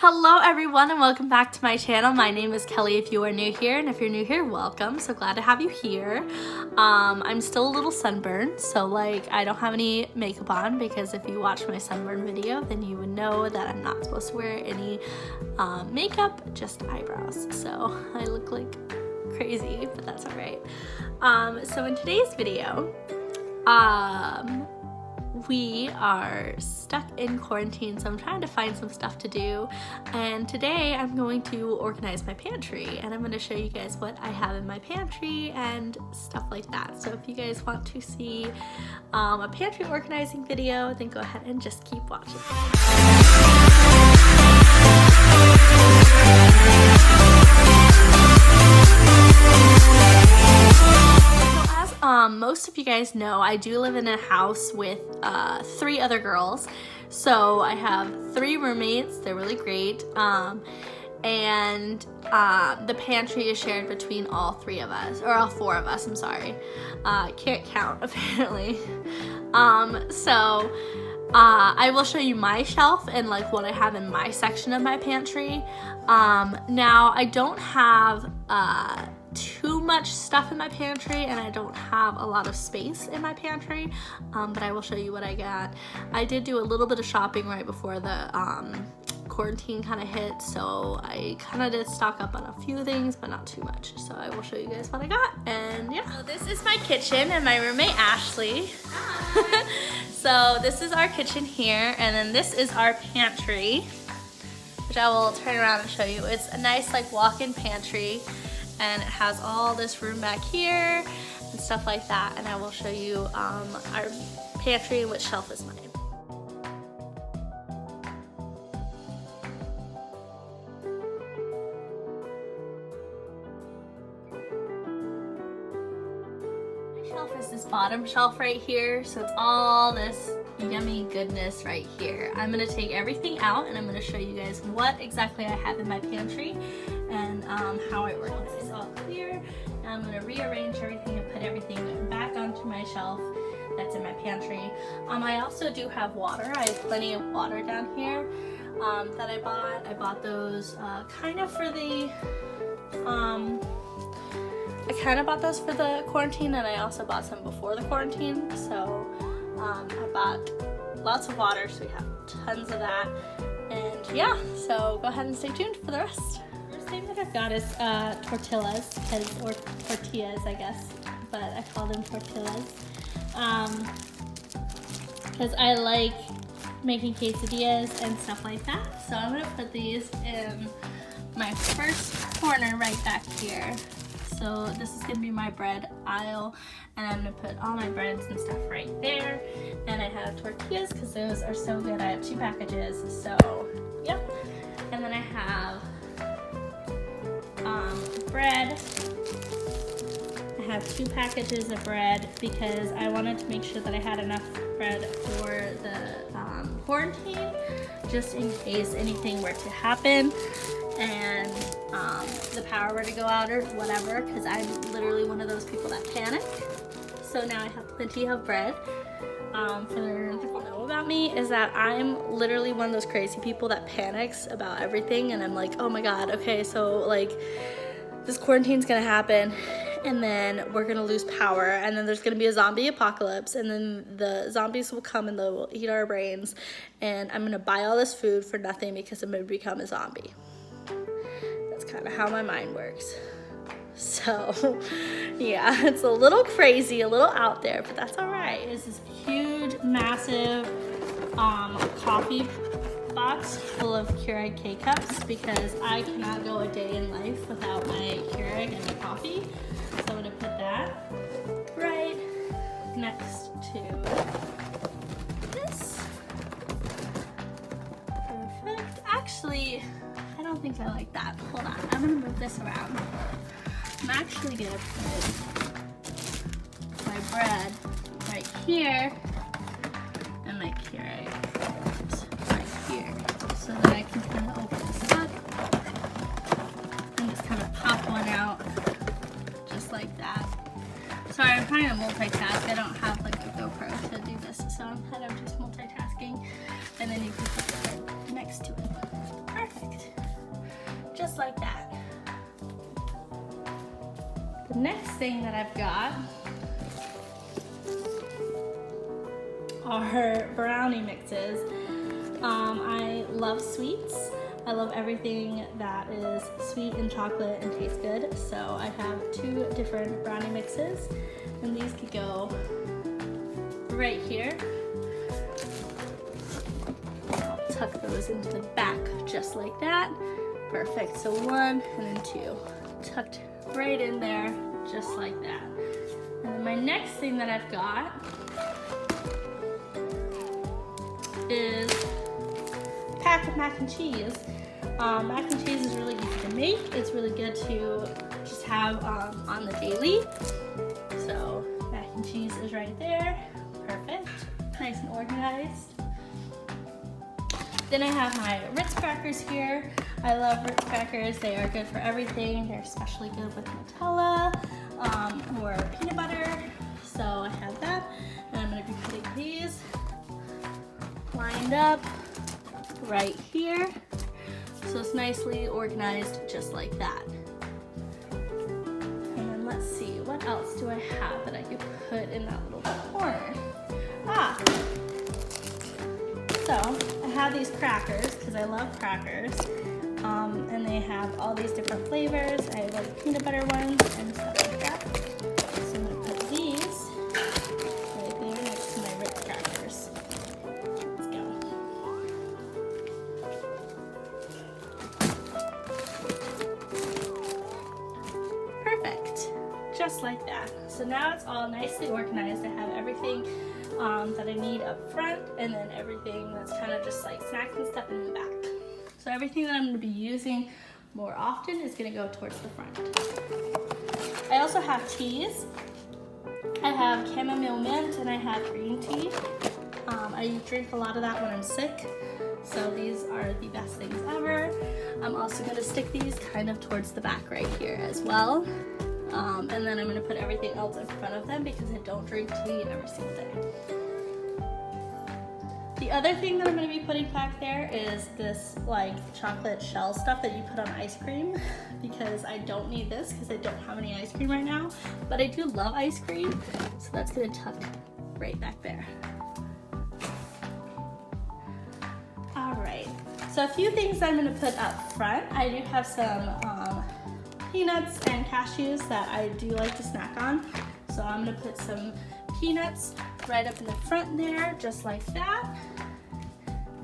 Hello everyone and welcome back to my channel. My name is Kelly if you are new here, and if you're new here, welcome. So glad to have you here. I'm still a little sunburned, so I don't have any makeup on because if you watch my sunburn video, then you would know that I'm not supposed to wear any makeup, just eyebrows. So I look like crazy, but that's alright. So in today's video, we are stuck in quarantine, so I'm trying to find some stuff to do, and today I'm going to organize my pantry and I'm going to show you guys what I have in my pantry and stuff like that. So if you guys want to see a pantry organizing video, then go ahead and just keep watching. Most of you guys know I do live in a house with 3 other girls. So I have 3 roommates. They're really great. And the pantry is shared between all 3 of us, or all 4 of us, I'm sorry. Can't count apparently. I will show you my shelf and what I have in my section of my pantry. Now I don't have too much stuff in my pantry and I don't have a lot of space in my pantry, but I will show you what I got. I did do a little bit of shopping right before the quarantine kind of hit, so I kind of did stock up on a few things, but not too much. So I will show you guys what I got, and yeah. So this is my kitchen and my roommate Ashley. Hi. So this is our kitchen here, and then this is our pantry, which I will turn around and show you. It's a nice walk-in pantry, and it has all this room back here and stuff like that, and I will show you our pantry and which shelf is mine. My shelf is this bottom shelf right here, so it's all this yummy goodness right here. I'm gonna take everything out and I'm gonna show you guys what exactly I have in my pantry and how I organize it all clear. And I'm gonna rearrange everything and put everything back onto my shelf that's in my pantry. I also do have water. I have plenty of water down here that I bought. I bought those kind of for the quarantine, and I also bought some before the quarantine. So I bought lots of water, so we have tons of that. And yeah, so go ahead and stay tuned for the rest. First thing that I've got is tortillas, or tortillas, I guess, but I call them tortillas. Because I like making quesadillas and stuff like that. So I'm gonna put these in my first corner right back here. So this is gonna be my bread aisle, and I'm gonna put all my breads and stuff right there. And I have tortillas because those are so good. I have 2 packages, so yep. And then I have bread. I have 2 packages of bread because I wanted to make sure that I had enough bread for the quarantine, just in case anything were to happen and the power were to go out or whatever, because I'm literally one of those people that panic. So now I have plenty of bread. For the people know about me is that I'm literally one of those crazy people that panics about everything, and I'm like, oh my god, okay, so this quarantine's gonna happen, and then we're gonna lose power, and then there's gonna be a zombie apocalypse, and then the zombies will come and they will eat our brains, and I'm gonna buy all this food for nothing because I'm gonna become a zombie. That's kind of how my mind works. So yeah, it's a little crazy, a little out there, but that's all right. It's this huge, massive coffee box full of Keurig K-Cups because I cannot go a day in life without my Keurig and my coffee. So I'm gonna put that right next to this. Perfect. Actually, I don't think I like that. Hold on, I'm gonna move this around. I'm actually gonna put my bread right here and my Keurig right here, so that I can kind of open this up and just kind of pop one out just like that. Sorry, I'm trying to multitask. I don't have a GoPro to do this, so I'm kind of just multitasking. And then you can put it next to it. Perfect. like that. The next thing that I've got are brownie mixes. I love sweets. I love everything that is sweet and chocolate and tastes good. So I have 2 different brownie mixes, and these could go right here. I'll tuck those into the back just like that. Perfect. So 1 and then 2 tucked right in there just like that. And then my next thing that I've got is a pack of mac and cheese. Mac and cheese is really easy to make. It's really good to just have on the daily. So mac and cheese is right there. Perfect. Nice and organized. Then I have my Ritz crackers here. I love Ritz crackers. They are good for everything. They're especially good with Nutella or peanut butter. So I have that. And I'm going to be putting these lined up right here. So it's nicely organized just like that. And then let's see, what else do I have that I could put in that little corner? So I have these crackers because I love crackers. And they have all these different flavors. I like peanut butter ones and stuff like that. So I'm going to put these right there next to my Ritz crackers. Let's go. Perfect. Just like that. So now it's all nicely organized. I have everything that I need up front, and then everything that's kind of just like snacks and stuff in the back. So everything that I'm going to be using more often is going to go towards the front. I also have teas. I have chamomile mint and I have green tea. I drink a lot of that when I'm sick, so these are the best things ever. I'm also going to stick these kind of towards the back right here as well. And then I'm going to put everything else in front of them because I don't drink tea every single day. The other thing that I'm going to be putting back there is this like chocolate shell stuff that you put on ice cream, because I don't need this because I don't have any ice cream right now, but I do love ice cream, so that's going to tuck right back there. Alright, so a few things I'm going to put up front. I do have some peanuts and cashews that I do like to snack on, so I'm going to put some peanuts right up in the front there, just like that.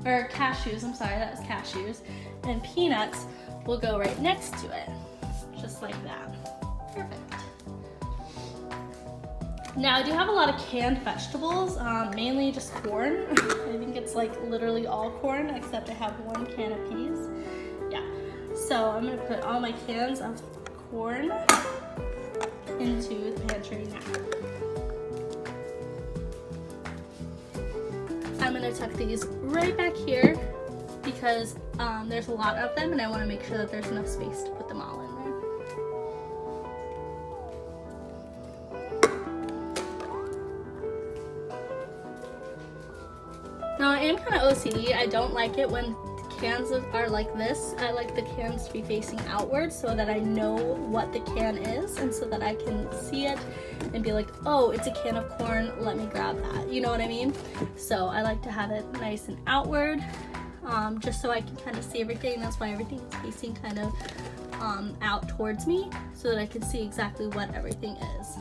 Or cashews, I'm sorry, that was cashews. And peanuts will go right next to it, just like that. Perfect. Now I do have a lot of canned vegetables, mainly just corn. I think it's like literally all corn, except I have 1 can of peas. Yeah, so I'm gonna put all my cans of corn into the pantry now. I'm going to tuck these right back here because there's a lot of them and I want to make sure that there's enough space to put them all in there. Now I am kind of OCD. I don't like it when cans are like this. I like the cans to be facing outward so that I know what the can is and so that I can see it and be like, oh, it's a can of corn, let me grab that. You know what I mean? So I like to have it nice and outward, just so I can kind of see everything. That's why everything is facing kind of out towards me so that I can see exactly what everything is.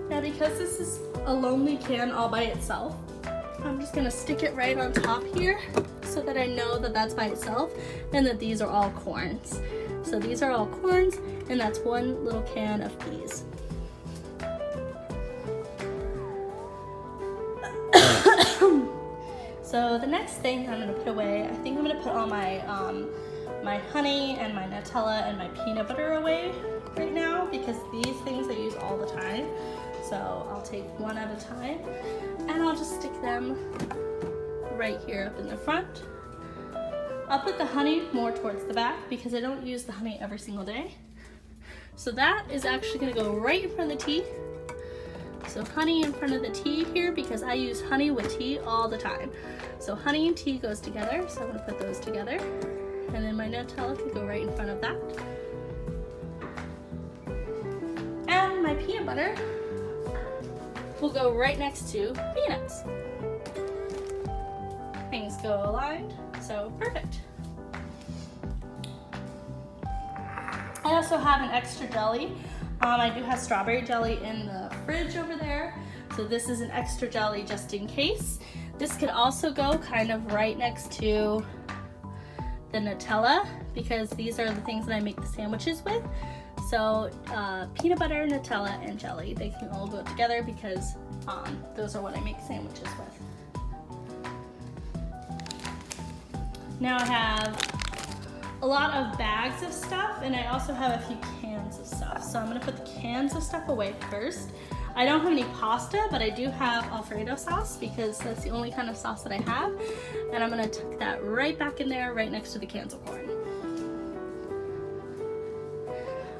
Now because this is a lonely can all by itself, I'm just gonna stick it right on top here so that I know that that's by itself and that these are all corns. So these are all corns and that's 1 little can of peas. So the next thing I'm gonna put away, I think I'm gonna put all my my honey and my Nutella and my peanut butter away right now because these things I use all the time. So I'll take 1 at a time and I'll just stick them right here up in the front. I'll put the honey more towards the back because I don't use the honey every single day. So that is actually gonna go right in front of the tea. So honey in front of the tea here because I use honey with tea all the time. So honey and tea goes together, so I'm gonna put those together. And then my Nutella can go right in front of that. And my peanut butter will go right next to peanuts. Things go aligned, so perfect. I also have an extra jelly. I do have strawberry jelly in the fridge over there. So this is an extra jelly just in case. This could also go kind of right next to the Nutella because these are the things that I make the sandwiches with. So peanut butter, Nutella, and jelly, they can all go together because those are what I make sandwiches with. Now I have a lot of bags of stuff, and I also have a few cans of stuff. So I'm gonna put the cans of stuff away first. I don't have any pasta, but I do have Alfredo sauce because that's the only kind of sauce that I have. And I'm gonna tuck that right back in there, right next to the cans of corn.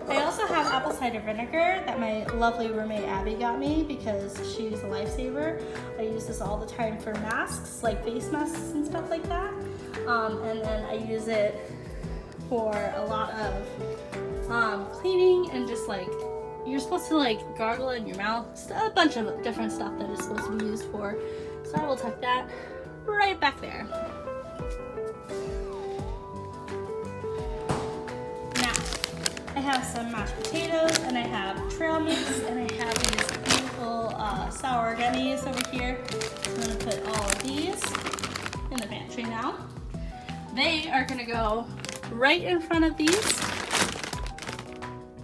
I also have apple cider vinegar that my lovely roommate Abby got me because she's a lifesaver. I use this all the time for masks, like face masks and stuff like that. And then I use it for a lot of cleaning and just like, you're supposed to like gargle in your mouth, a bunch of different stuff that it's supposed to be used for. So I will tuck that right back there. Now, I have some mashed potatoes and I have trail mix and I have these beautiful sour gummies over here. So I'm gonna put all of these in the pantry now. They are gonna go right in front of these,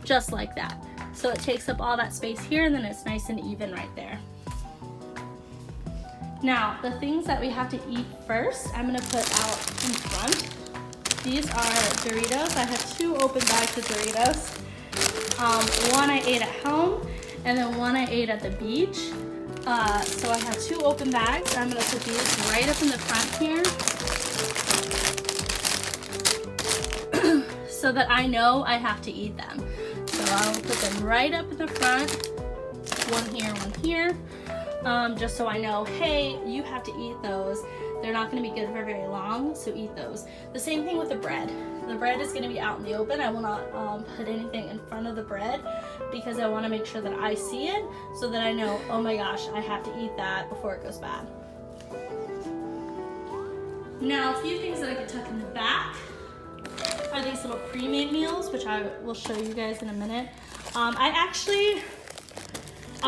just like that. So it takes up all that space here and then it's nice and even right there. Now, the things that we have to eat first, I'm gonna put out in front. These are Doritos. I have 2 open bags of Doritos. One I ate at home and then one I ate at the beach. So I have 2 open bags. I'm gonna put these right up in the front here, so that I know I have to eat them. So I'll put them right up in the front, one here, just so I know, hey, you have to eat those. They're not gonna be good for very long, so eat those. The same thing with the bread. The bread is gonna be out in the open. I will not put anything in front of the bread because I wanna make sure that I see it so that I know, oh my gosh, I have to eat that before it goes bad. Now, a few things that I can tuck in the back are these little pre-made meals, which I will show you guys in a minute. I'll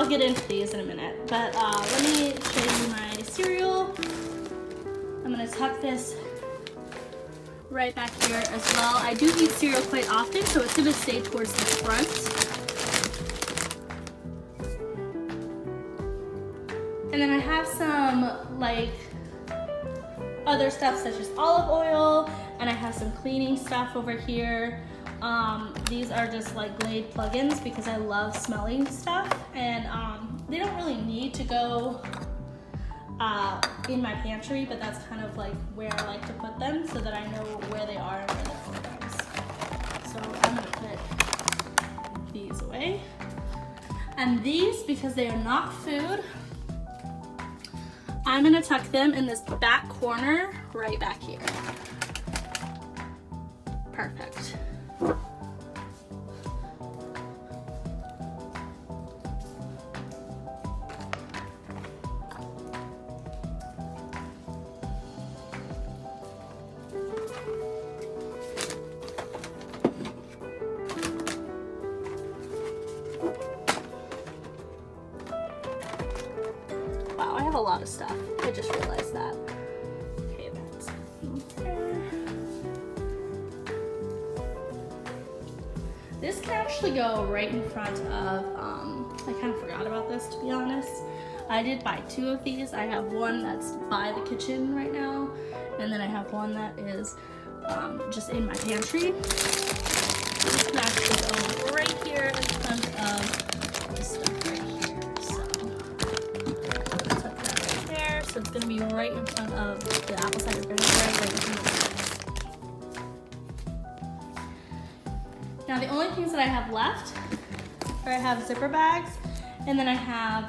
get into these in a minute, but let me show you my cereal. I'm gonna tuck this right back here as well. I do eat cereal quite often, so it's gonna stay towards the front. And then I have some like other stuff such as olive oil, and I have some cleaning stuff over here. These are just like Glade plugins because I love smelling stuff, and they don't really need to go in my pantry, but that's kind of like where I like to put them so that I know where they are and where they're organized. So I'm gonna put these away. And these, because they are not food, I'm gonna tuck them in this back corner right back here. Perfect. Wow, I have a lot of stuff. I just realized that. Okay, that's there. This can actually go right in front of, I kind of forgot about this, to be honest. I did buy 2 of these. I have one that's by the kitchen right now, and then I have one that is just in my pantry. This can actually go right here in front of this stuff right here. So, tuck that right there. So it's gonna be right in front of the apple cider vinegar, right in front of this. Now the only things that I have left are I have zipper bags, and then I have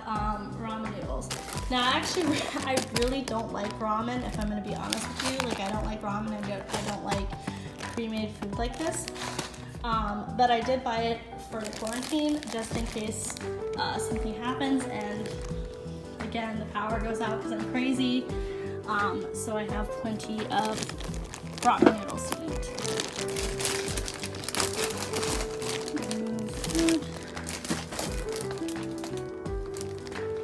ramen noodles. Now actually, I really don't like ramen, if I'm gonna be honest with you. Like, I don't like ramen, I don't like pre-made food like this. But I did buy it for the quarantine, just in case something happens, and again, the power goes out because I'm crazy. So I have plenty of ramen noodles to eat.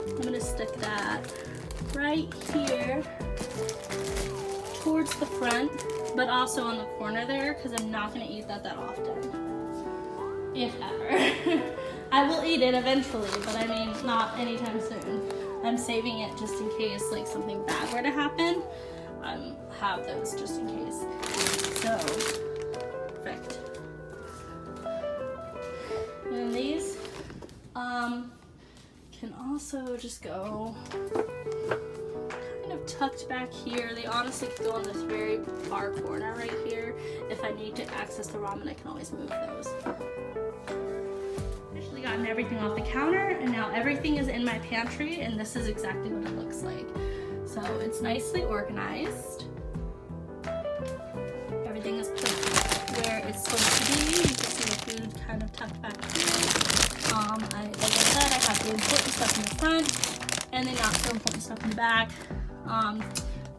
I'm gonna stick that right here towards the front, but also on the corner there, because I'm not gonna eat that often, if ever. I will eat it eventually, but I mean, not anytime soon. I'm saving it just in case like something bad were to happen. Have those just in case. So, perfect. And these can also just go kind of tucked back here. They honestly could go on this very far corner right here. If I need to access the ramen, I can always move those. Actually gotten everything off the counter, and now everything is in my pantry, and this is exactly what it looks like. So it's nicely organized. Everything is put where it's supposed to be. You can see the food kind of tucked back here. Like I said, I have the important stuff in the front and the not so important stuff in the back.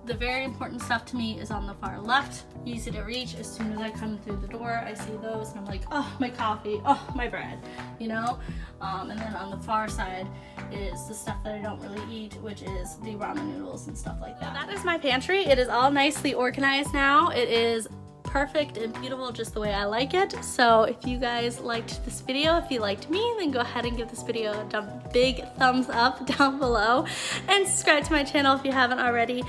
The very important stuff to me is on the far left, easy to reach. As soon as I come through the door, I see those and I'm like, oh, my coffee, oh, my bread, you know? And then on the far side is the stuff that I don't really eat, which is the ramen noodles and stuff like that. That is my pantry. It is all nicely organized now. It is perfect and beautiful just the way I like it. So if you guys liked this video, if you liked me, then go ahead and give this video a big thumbs up down below, and subscribe to my channel if you haven't already.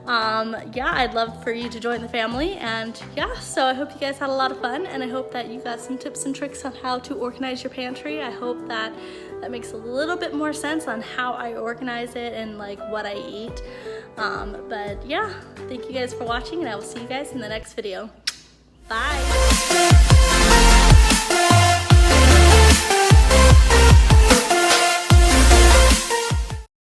Yeah, I'd love for you to join the family, and yeah, so I hope you guys had a lot of fun, and I hope that you got some tips and tricks on how to organize your pantry. I hope that makes a little bit more sense on how I organize it and like what I eat. But yeah, thank you guys for watching, and I will see you guys in the next video. Bye.